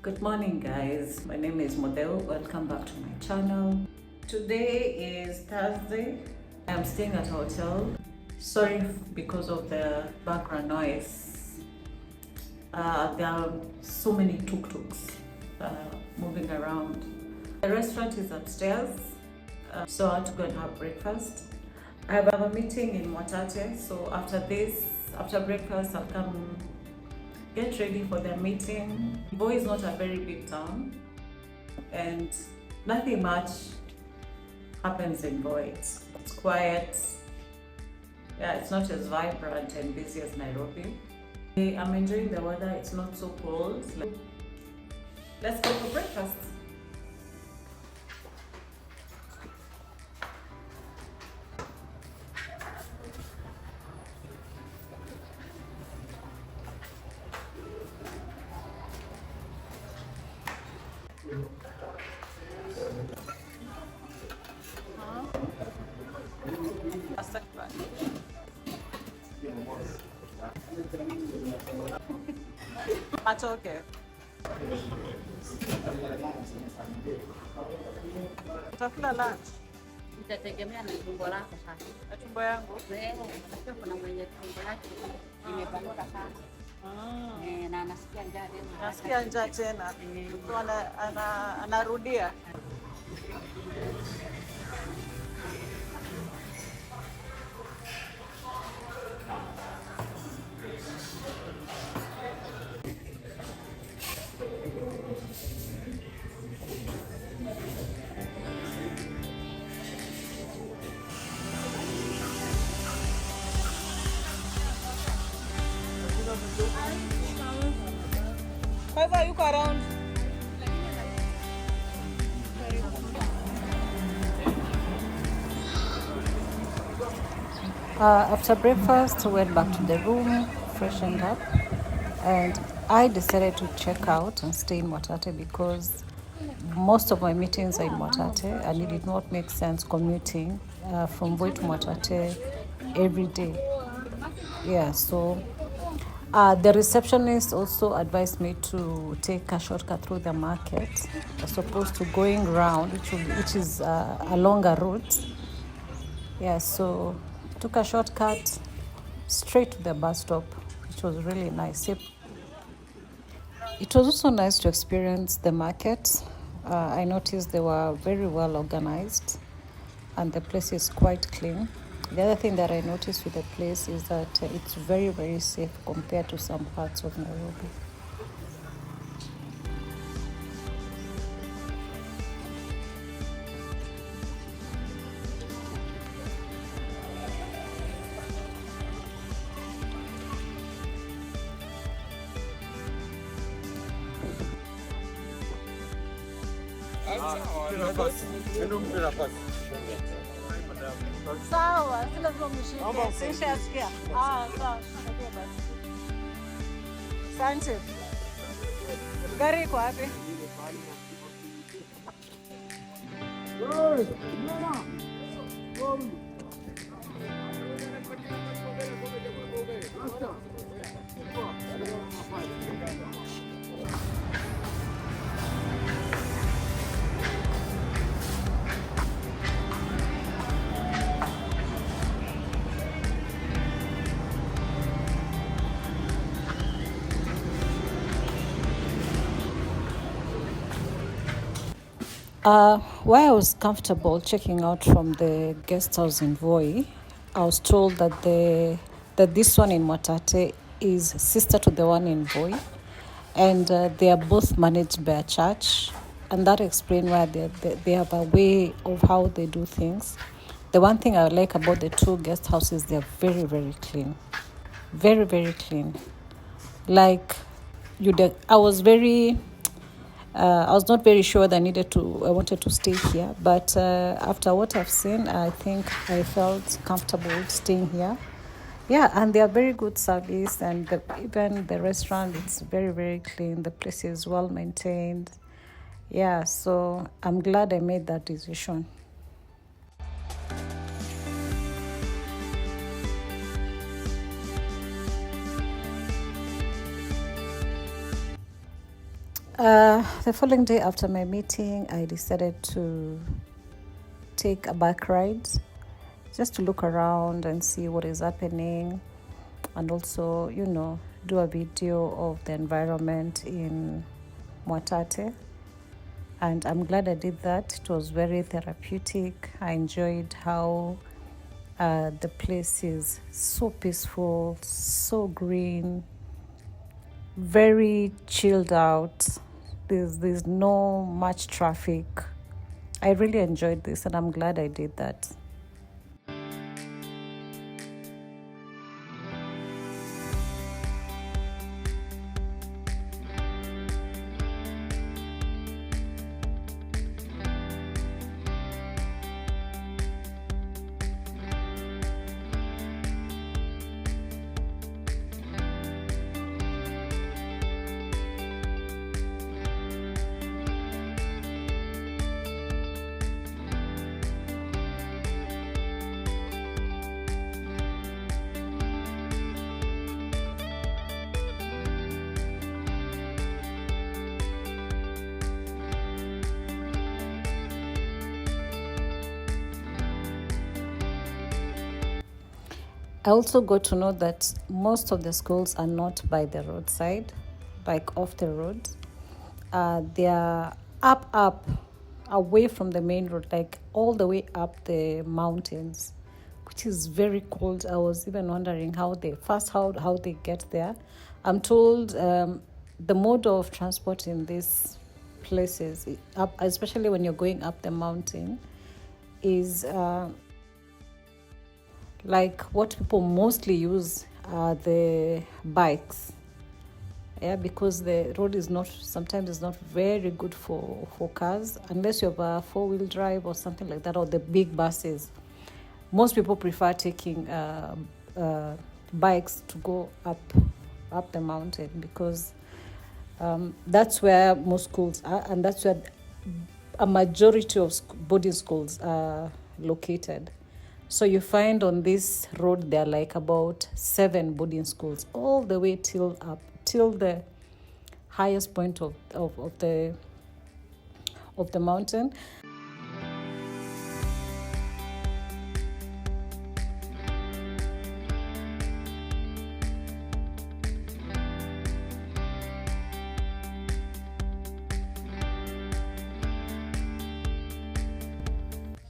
Good morning, guys. My name is Model. Welcome back to my channel. Today is Thursday. I'm staying at a hotel. Sorry because of the background noise. There are so many tuk-tuks moving around. The restaurant is upstairs, so I had to go and have breakfast. I have a meeting in Mwatate, so after breakfast, I'll come get ready for the meeting. Voi is not a very big town, and nothing much happens in Voi. It's quiet. Yeah, it's not as vibrant and busy as Nairobi. I'm enjoying the weather. It's not so cold. Let's go for breakfast. Matoke. Utakula lunch? Itategemea na tumbo lako sasa. Na tumbo yangu? Ndio, kuna mwenye tumbo yake imepanuka sana. Na anasikia njaa tena. Nasikia njaa tena. So anarudia. Kwanza yuko around. After breakfast, we went back to the room, freshened up, and I decided to check out and stay in Mwatate because most of my meetings are in Mwatate, and it did not make sense commuting from Voi to Mwatate every day. Yeah, so the receptionist also advised me to take a shortcut through the market as opposed to going round, which is a longer route. Yeah, so took a shortcut straight to the bus stop, which was really nice. It was also nice to experience the market. I noticed they were very well organized and the place is quite clean. The other thing that I noticed with the place is that it's very, very safe compared to some parts of Nairobi. Sawa, si lazima mshike. Sishasikia. Sawa. Asante. Gari iko wapi? While I was comfortable checking out from the guest house in Voi, I was told that this one in Mwatate is sister to the one in Voi, and they are both managed by a church, and that explains why they have a way of how they do things. The one thing I like about the two guest houses, they're very, very clean. Very, very clean. Like, I was not very sure that I wanted to stay here, but after what I've seen, I think I felt comfortable staying here. Yeah, and they are very good service, and even the restaurant, it's very, very clean. The place is well maintained. Yeah, so I'm glad I made that decision. The following day after my meeting, I decided to take a bike ride just to look around and see what is happening, and also, do a video of the environment in Mwatate. And I'm glad I did that. It was very therapeutic. I enjoyed how the place is so peaceful, so green, very chilled out. There's no much traffic. I really enjoyed this, and I'm glad I did that. I also got to know that most of the schools are not by the roadside, like off the road. They are up, away from the main road, like all the way up the mountains, which is very cold. I was even wondering how they get there. I'm told the mode of transport in these places, especially when you're going up the mountain, is like what people mostly use are the bikes. Yeah, because the road sometimes is not very good for cars, unless you have a 4-wheel drive or something like that, or the big buses. Most people prefer taking bikes to go up the mountain, because that's where most schools are, and that's where a majority of boarding schools are located. So you find on this road there are like about 7 boarding schools, all the way till the highest point of the mountain.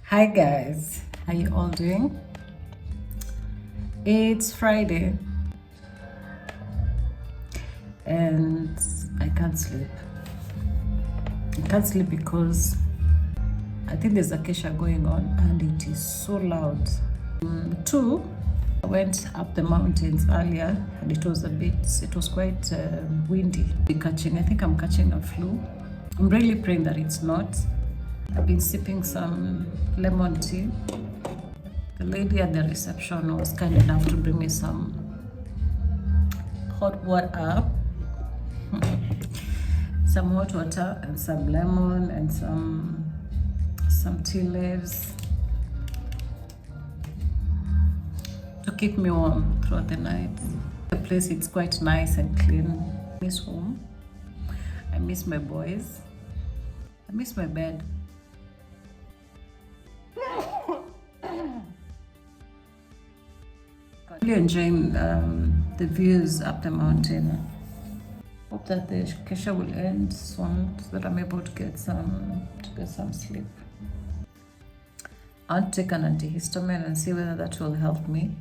Hi guys, how you all doing? It's Friday and I can't sleep. Because I think there's a kesha going on and it is so loud. 2, I went up the mountains earlier and it was quite windy. I think I'm catching a flu. I'm really praying that it's not. I've been sipping some lemon tea. The lady at the reception was kind enough to bring me some hot water, some hot water and some lemon and some tea leaves to keep me warm throughout the night. The place is quite nice and clean. I miss home. I miss my boys. I miss my bed. Really enjoying the views up the mountain. Hope that the kesha will end soon so that I'm able to get some sleep. I'll take an antihistamine and see whether that will help me.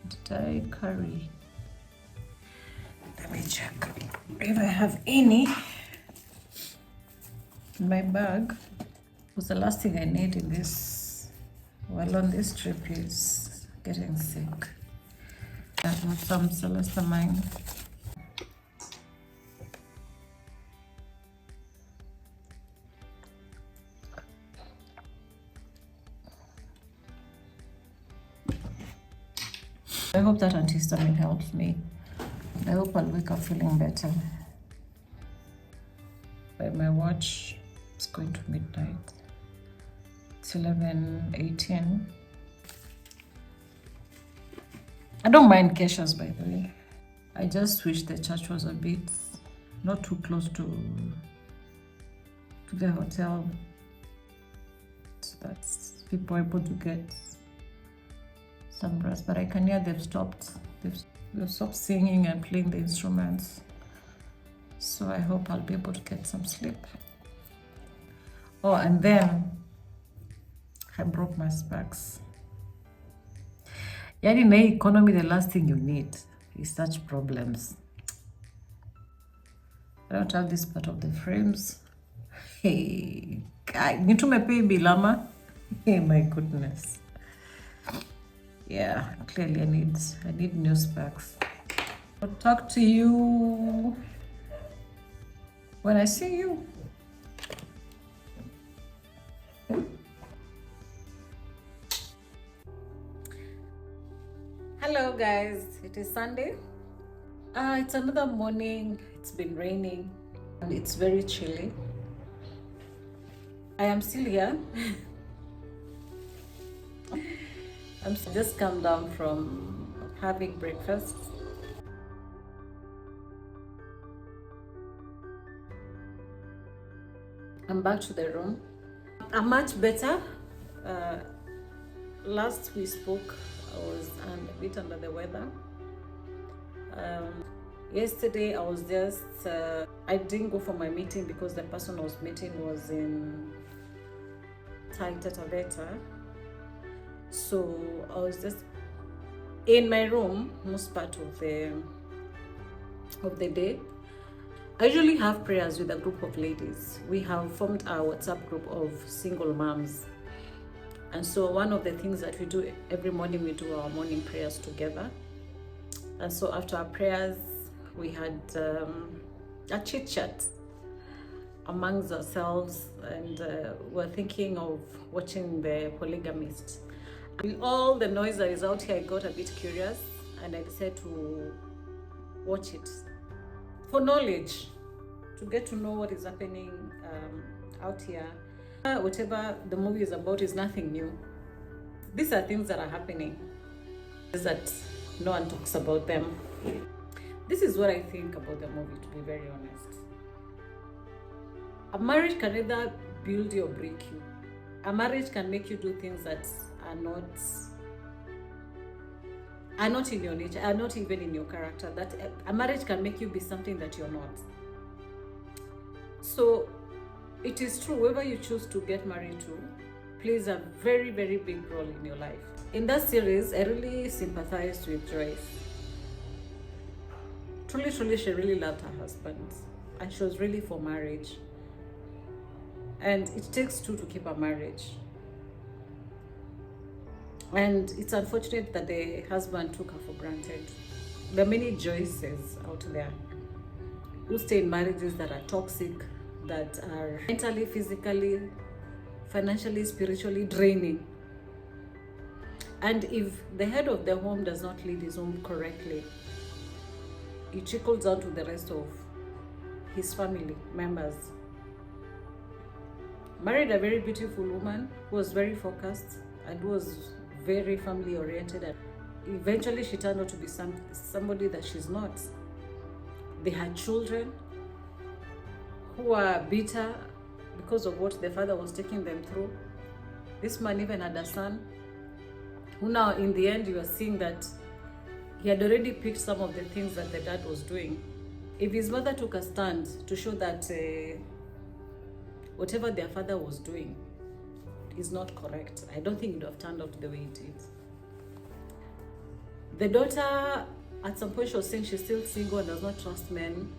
Did I carry? Let me check if I have any in my bag. Because the last thing I need in this, while on this trip, is getting sick. I have some celestamine. I hope that antihistamine helps me. I hope I'll wake up feeling better. By my watch, it's going to midnight. It's 11:18. I don't mind keshas, by the way. I just wish the church was a bit not too close to the hotel, so that people are able to get some rest. But I can hear they've stopped singing and playing the instruments, so I hope I'll be able to get some sleep. Oh, and then I broke my specs. Yani in the economy, the last thing you need is such problems. I don't have this part of the frames. Hey, guy, need to pay bilama. Hey, my goodness. Yeah, clearly I need new specs. I'll talk to you when I see you. Hello guys, it is Sunday. It's another morning. It's been raining and it's very chilly. I am still here. I'm just come down from having breakfast. I'm back to the room. I'm much better. Last we spoke, I was a bit under the weather. Yesterday I was just, I didn't go for my meeting because the person I was meeting was in Taita Taveta. So I was just in my room most part of the day. I usually have prayers with a group of ladies. We have formed a WhatsApp group of single moms. And so one of the things that we do every morning, we do our morning prayers together. And so after our prayers, we had a chit chat amongst ourselves, and we're thinking of watching The Polygamist. With all the noise that is out here, I got a bit curious and I decided to watch it for knowledge, to get to know what is happening out here. Whatever the movie is about is nothing new. These are things that are happening, that no one talks about them. This is what I think about the movie, to be very honest. A marriage can either build you or break you. A marriage can make you do things that are not in your nature, are not even in your character. That a marriage can make you be something that you're not. So it is true, whoever you choose to get married to plays a very, very big role in your life. In that series, I really sympathized with Joyce. Truly, she really loved her husband and she was really for marriage. And it takes two to keep a marriage. And it's unfortunate that the husband took her for granted. There are many Joyces out there who stay in marriages that are toxic, that are mentally, physically, financially, spiritually draining. And if the head of the home does not lead his home correctly, it trickles out to the rest of his family members. Married a very beautiful woman who was very focused and who was very family oriented, and eventually she turned out to be somebody that she's not. They had children who were bitter because of what the father was taking them through. This man even had a son who now in the end you are seeing that he had already picked some of the things that the dad was doing. If his mother took a stand to show that whatever their father was doing is not correct, I don't think it would have turned out the way it did. The daughter, at some point she was saying she's still single and does not trust men.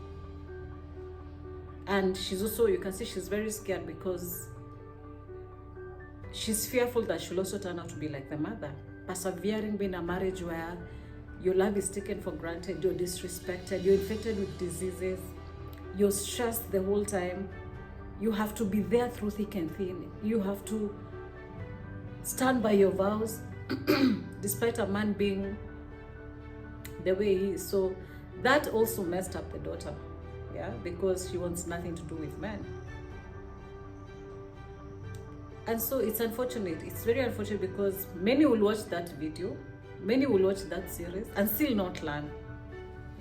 And she's also, you can see she's very scared because she's fearful that she'll also turn out to be like the mother. Persevering, being a marriage where your love is taken for granted, you're disrespected, you're infected with diseases, you're stressed the whole time. You have to be there through thick and thin. You have to stand by your vows, despite a man being the way he is. So that also messed up the daughter, yeah, because she wants nothing to do with men. And so it's unfortunate. It's very unfortunate because many will watch that video, many will watch that series and still not learn.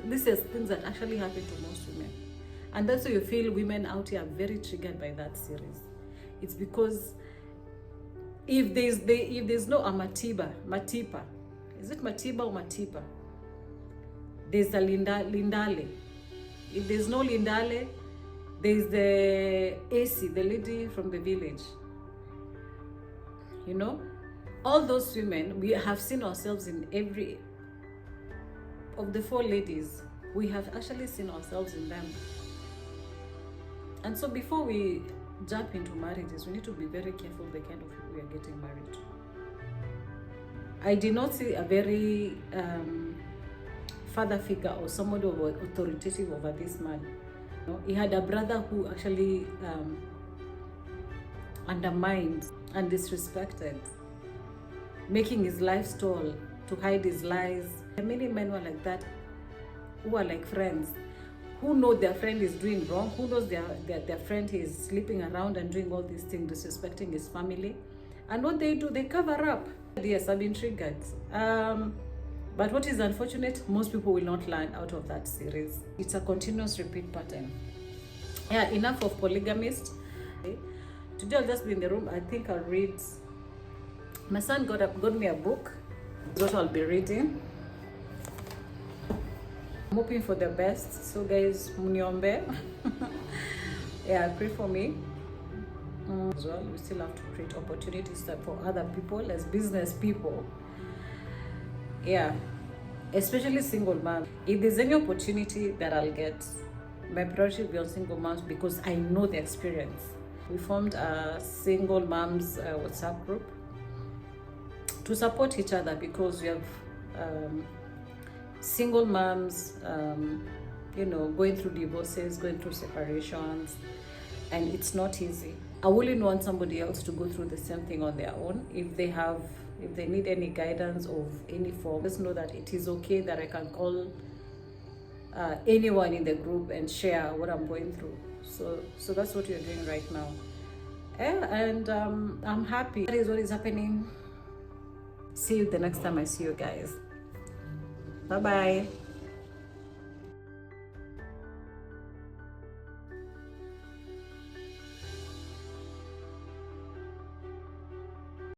This is things that actually happen to most women. And that's why you feel women out here are very triggered by that series. It's because if there's no Matipa, is it Matiba or Matipa? There's the Lindale. If there's no Lindale, there's the AC, the lady from the village. You know, all those women, we have seen ourselves in every of the 4 ladies. We have actually seen ourselves in them. And so before we jump into marriages, we need to be very careful the kind of people we are getting married to. I did not see a very father figure or somebody authoritative over this man. You know, he had a brother who actually undermined and disrespected, making his life stall to hide his lies. And many men were like that, who are like friends, who know their friend is doing wrong, who knows their friend is sleeping around and doing all these things, disrespecting his family. And what they do, they cover up. Yes, I've been triggered. But what is unfortunate, most people will not learn out of that series. It's a continuous repeat pattern. Yeah, enough of polygamists. Okay. Today I'll just be in the room. I think I'll read. My son got me a book. That's what I'll be reading. I'm hoping for the best. So guys, muniombe. Yeah, pray for me. As well, we still have to create opportunities for other people as business people. Yeah, especially single moms. If there's any opportunity that I'll get, my priority will be on single moms because I know the experience. We formed a single moms WhatsApp group to support each other because we have single moms, you know, going through divorces, going through separations, and it's not easy. I wouldn't want somebody else to go through the same thing on their own. If they need any guidance of any form, just know that it is okay that I can call anyone in the group and share what I'm going through. So that's what you're doing right now. Yeah, and I'm happy. That is what is happening. See you the next time I see you guys. Bye-bye.